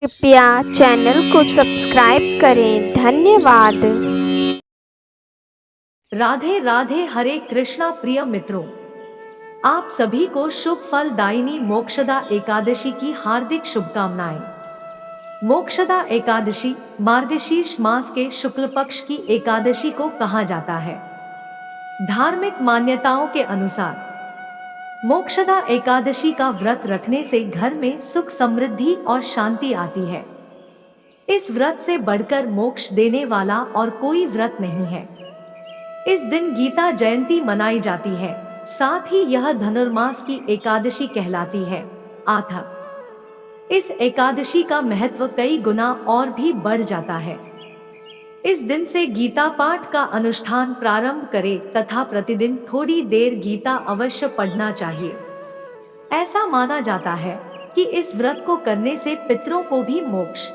कृपया चैनल को सब्सक्राइब करें। धन्यवाद। राधे राधे। हरे कृष्णा। प्रिय मित्रों, आप सभी को शुभ फलदायिनी मोक्षदा एकादशी की हार्दिक शुभकामनाएं। मोक्षदा एकादशी मार्गशीर्ष मास के शुक्ल पक्ष की एकादशी को कहा जाता है। धार्मिक मान्यताओं के अनुसार मोक्षदा एकादशी का व्रत रखने से घर में सुख समृद्धि और शांति आती है। इस व्रत से बढ़कर मोक्ष देने वाला और कोई व्रत नहीं है। इस दिन गीता जयंती मनाई जाती है। साथ ही यह धनुर्मास की एकादशी कहलाती है। इस एकादशी का महत्व कई गुना और भी बढ़ जाता है। इस दिन से गीता पाठ का अनुष्ठान प्रारंभ करें तथा प्रतिदिन थोड़ी देर गीता अवश्य पढ़ना चाहिए। ऐसा माना जाता है कि इस व्रत को करने से पितरों को भी मोक्ष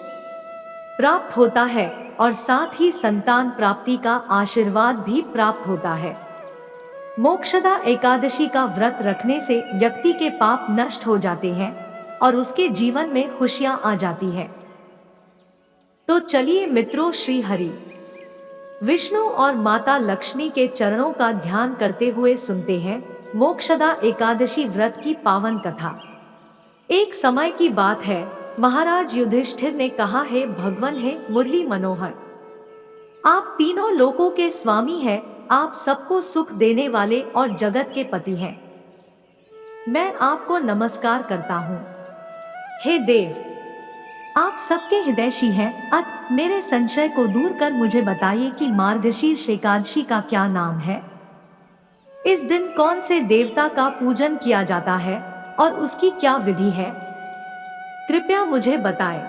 प्राप्त होता है और साथ ही संतान प्राप्ति का आशीर्वाद भी प्राप्त होता है। मोक्षदा एकादशी का व्रत रखने से व्यक्ति के पाप नष्ट हो जाते हैं और उसके जीवन में खुशियां आ जाती है। तो चलिए मित्रों, श्री हरि विष्णु और माता लक्ष्मी के चरणों का ध्यान करते हुए सुनते हैं मोक्षदा एकादशी व्रत की पावन कथा। एक समय की बात है, महाराज युधिष्ठिर ने कहा, है भगवान है मुरली मनोहर, आप तीनों लोकों के स्वामी हैं, आप सबको सुख देने वाले और जगत के पति हैं। मैं आपको नमस्कार करता हूँ। हे देव, आप सबके हितैषी हैं, अतः मेरे संशय को दूर कर मुझे बताइए कि मार्गशीर्ष एकादशी का क्या नाम है। इस दिन कौन से देवता का पूजन किया जाता है और उसकी क्या विधि है, कृपया मुझे बताएं।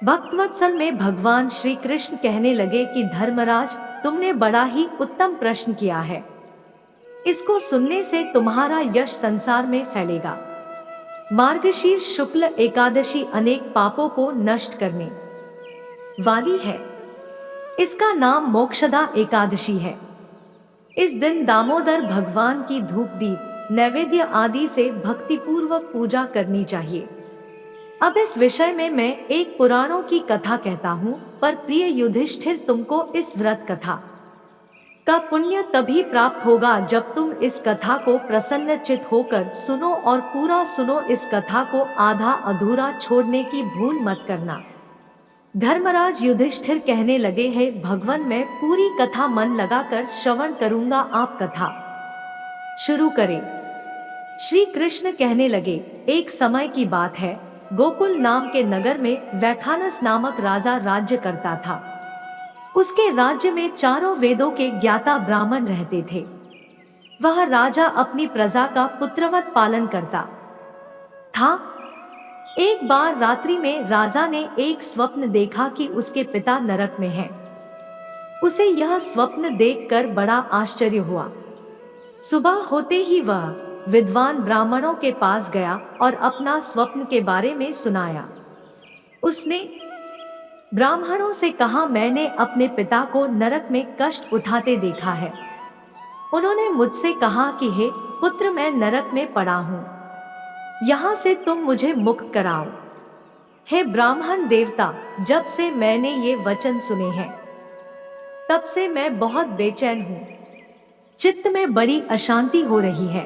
भक्तवत्सल में भगवान श्री कृष्ण कहने लगे कि धर्मराज, तुमने बड़ा ही उत्तम प्रश्न किया है। इसको सुनने से तुम्हारा यश संसार में फैलेगा। मार्गशीर्ष शुक्ल एकादशी अनेक पापों को नष्ट करने वाली है। इसका नाम मोक्षदा एकादशी है। इस दिन दामोदर भगवान की धूप दीप नैवेद्य आदि से भक्तिपूर्वक पूजा करनी चाहिए। अब इस विषय में मैं एक पुराणों की कथा कहता हूँ, पर प्रिय युधिष्ठिर, तुमको इस व्रत कथा का पुण्य तभी प्राप्त होगा जब तुम इस कथा को प्रसन्नचित होकर सुनो और पूरा सुनो। इस कथा को आधा अधूरा छोड़ने की भूल मत करना। धर्मराज युधिष्ठिर कहने लगे, हैं भगवान, मैं पूरी कथा मन लगाकर श्रवण करूंगा, आप कथा शुरू करें। श्री कृष्ण कहने लगे, एक समय की बात है, गोकुल नाम के नगर में वैखानस नामक राजा राज्य करता था। उसके राज्य में चारों वेदों के ज्ञाता ब्राह्मण रहते थे। वह राजा अपनी प्रजा का पुत्रवत पालन करता था। एक बार रात्रि में राजा ने एक स्वप्न देखा कि उसके पिता नरक में हैं। उसे यह स्वप्न देखकर बड़ा आश्चर्य हुआ। सुबह होते ही वह विद्वान ब्राह्मणों के पास गया और अपना स्वप्न के बारे में सुनाया। उसने ब्राह्मणों से कहा, मैंने अपने पिता को नरक में कष्ट उठाते देखा है। उन्होंने मुझसे कहा कि हे पुत्र, मैं नरक में पड़ा हूँ, यहाँ से तुम मुझे मुक्त कराओ। हे ब्राह्मण देवता, जब से मैंने ये वचन सुने हैं तब से मैं बहुत बेचैन हूँ। चित्त में बड़ी अशांति हो रही है।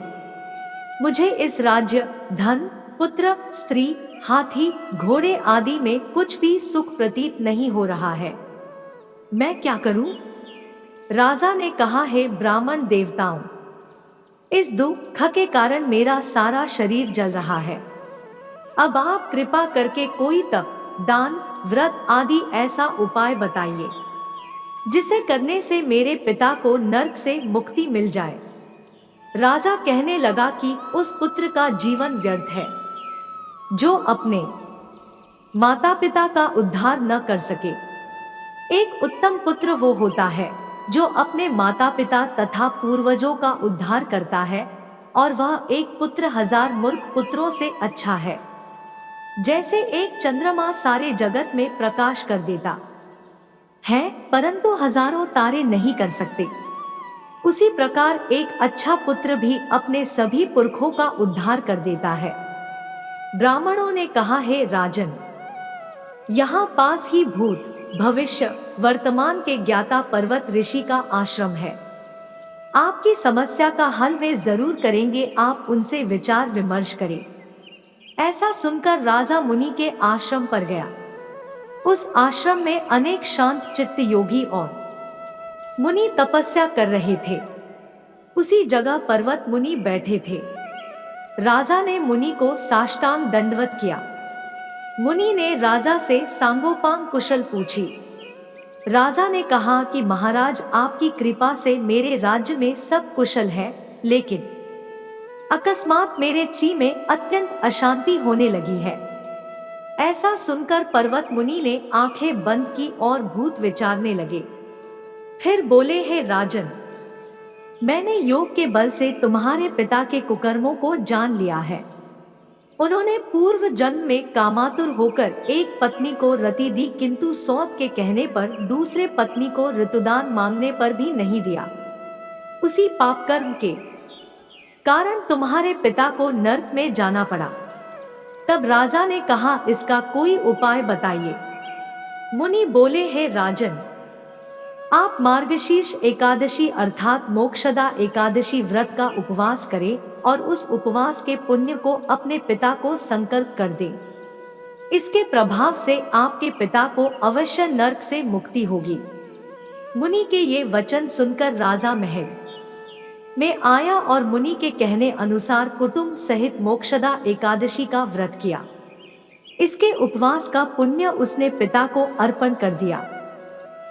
मुझे इस राज्य, धन, पुत्र, स्त्री, हाथी, घोड़े आदि में कुछ भी सुख प्रतीत नहीं हो रहा है। मैं क्या करूं? राजा ने कहा, है ब्राह्मण देवताओं, इस दुख के कारण मेरा सारा शरीर जल रहा है। अब आप कृपा करके कोई तप, दान, व्रत आदि ऐसा उपाय बताइए जिसे करने से मेरे पिता को नरक से मुक्ति मिल जाए। राजा कहने लगा कि उस पुत्र का जीवन व्यर्थ है जो अपने माता पिता का उद्धार न कर सके। एक उत्तम पुत्र वो होता है जो अपने माता पिता तथा पूर्वजों का उद्धार करता है, और वह एक पुत्र हजार मूर्ख पुत्रों से अच्छा है। जैसे एक चंद्रमा सारे जगत में प्रकाश कर देता है परंतु हजारों तारे नहीं कर सकते, उसी प्रकार एक अच्छा पुत्र भी अपने सभी पुरखों का उद्धार कर देता है। ब्राह्मणों ने कहा, हे राजन, यहाँ पास ही भूत, भविष्य, वर्तमान के ज्ञाता पर्वत ऋषि का आश्रम है। आपकी समस्या का हल वे जरूर करेंगे, आप उनसे विचार विमर्श करें। ऐसा सुनकर राजा मुनि के आश्रम पर गया। उस आश्रम में अनेक शांत चित्त योगी और मुनि तपस्या कर रहे थे। उसी जगह पर्वत मुनि बैठे थे। राजा ने मुनि को साष्टांग दंडवत किया। मुनि ने राजा से सांगोपांग कुशल पूछी। राजा ने कहा कि महाराज, आपकी कृपा से मेरे राज्य में सब कुशल है, लेकिन अकस्मात मेरे ची में अत्यंत अशांति होने लगी है। ऐसा सुनकर पर्वत मुनि ने आंखें बंद की और भूत विचारने लगे। फिर बोले, हे राजन, मैंने योग के बल से तुम्हारे पिता के कुकर्मों को जान लिया है। उन्होंने पूर्व जन्म में कामातुर होकर एक पत्नी को रति दी, किंतु सौत के कहने पर दूसरे पत्नी को ऋतुदान मांगने पर भी नहीं दिया। उसी पाप कर्म के कारण तुम्हारे पिता को नर्क में जाना पड़ा। तब राजा ने कहा, इसका कोई उपाय बताइए। मुनि बोले, हे राजन, आप मार्गशीर्ष एकादशी अर्थात मोक्षदा एकादशी व्रत का उपवास करें और उस उपवास के पुण्य को अपने पिता को संकल्प कर दें। इसके प्रभाव से आपके पिता को अवश्य नरक से मुक्ति होगी। मुनि के ये वचन सुनकर राजा महल में आया और मुनि के कहने अनुसार कुटुंब सहित मोक्षदा एकादशी का व्रत किया। इसके उपवास का पुण्य उसने पिता को अर्पण कर दिया।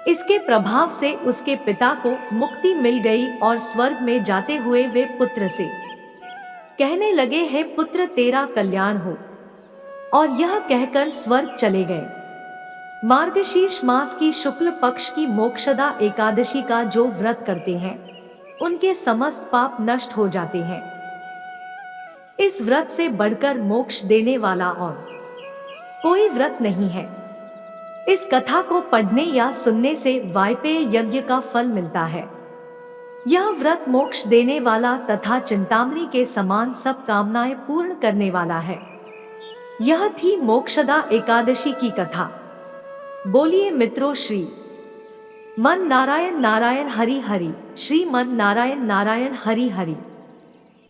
इसके प्रभाव से उसके पिता को मुक्ति मिल गई और स्वर्ग में जाते हुए वे पुत्र से कहने लगे, हे पुत्र, तेरा कल्याण हो। और यह कहकर स्वर्ग चले गए। मार्गशीर्ष मास की शुक्ल पक्ष की मोक्षदा एकादशी का जो व्रत करते हैं, उनके समस्त पाप नष्ट हो जाते हैं। इस व्रत से बढ़कर मोक्ष देने वाला और कोई व्रत नहीं है। इस कथा को पढ़ने या सुनने से वायपेय यज्ञ का फल मिलता है। यह व्रत मोक्ष देने वाला तथा चिंतामणि के समान सब कामनाएं पूर्ण करने वाला है। यह थी मोक्षदा एकादशी की कथा। बोलिए मित्रों, श्री मन नारायण नारायण हरि हरि, श्री मन नारायण नारायण हरि हरि।